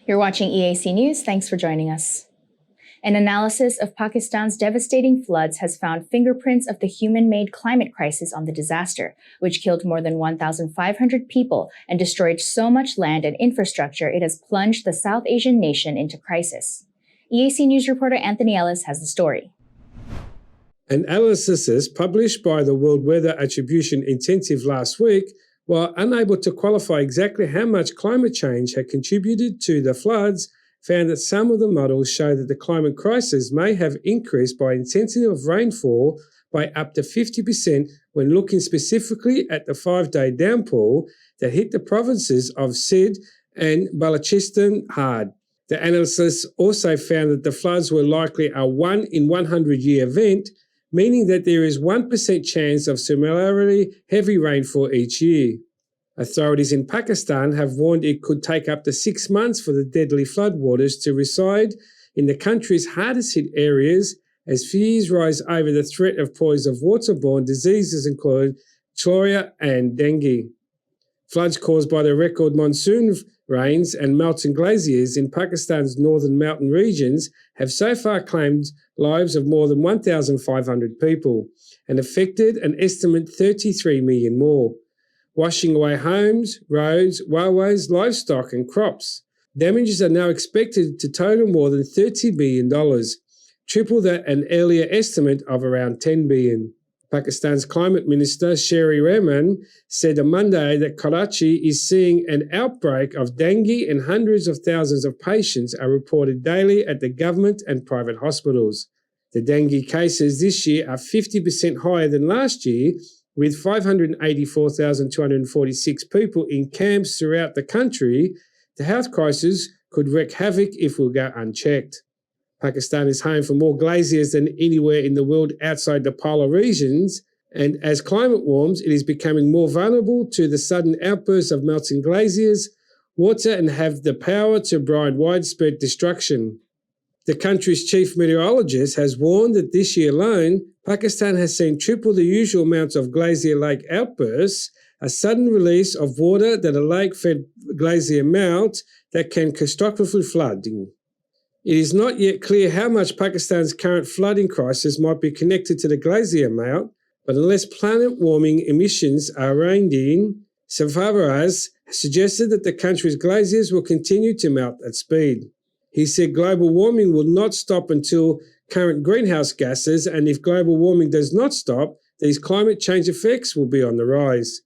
You're watching EAC News. Thanks for joining us. An analysis of Pakistan's devastating floods has found fingerprints of the human-made climate crisis on the disaster, which killed more than 1,500 people and destroyed so much land and infrastructure it has plunged the South Asian nation into crisis. EAC News reporter Anthony Ellis has the story. Analyses published by the World Weather Attribution Intensive last week, while unable to qualify exactly how much climate change had contributed to the floods, found that some of the models show that the climate crisis may have increased by intensity of rainfall by up to 50% when looking specifically at the 5-day downpour that hit the provinces of Sindh and Balochistan hard. The analysis also found that the floods were likely a 1 in 100-year event, meaning that there is 1% chance of similarly heavy rainfall each year. Authorities in Pakistan have warned it could take up to 6 months for the deadly floodwaters to recede in the country's hardest hit areas as fears rise over the threat of poison of waterborne diseases including cholera and dengue. Floods caused by the record monsoon rains and melting glaciers in Pakistan's northern mountain regions have so far claimed lives of more than 1,500 people and affected an estimate 33 million more, washing away homes, roads, railways, livestock and crops. Damages are now expected to total more than $30 billion, triple that an earlier estimate of around $10 billion. Pakistan's Climate Minister Sherry Rahman said on Monday that Karachi is seeing an outbreak of dengue and hundreds of thousands of patients are reported daily at the government and private hospitals. The dengue cases this year are 50% higher than last year, with 584,246 people in camps throughout the country. The health crisis could wreak havoc if we go unchecked. Pakistan is home for more glaciers than anywhere in the world outside the polar regions, and as climate warms, it is becoming more vulnerable to the sudden outbursts of melting glaciers, water, and have the power to bring widespread destruction. The country's chief meteorologist has warned that this year alone, Pakistan has seen triple the usual amounts of glacier lake outbursts, a sudden release of water that a lake-fed glacier melt that can catastrophically flooding. It is not yet clear how much Pakistan's current flooding crisis might be connected to the glacier melt, but unless planet-warming emissions are reined in, Sarfaraz suggested that the country's glaciers will continue to melt at speed. He said global warming will not stop until current greenhouse gases, and if global warming does not stop, these climate change effects will be on the rise.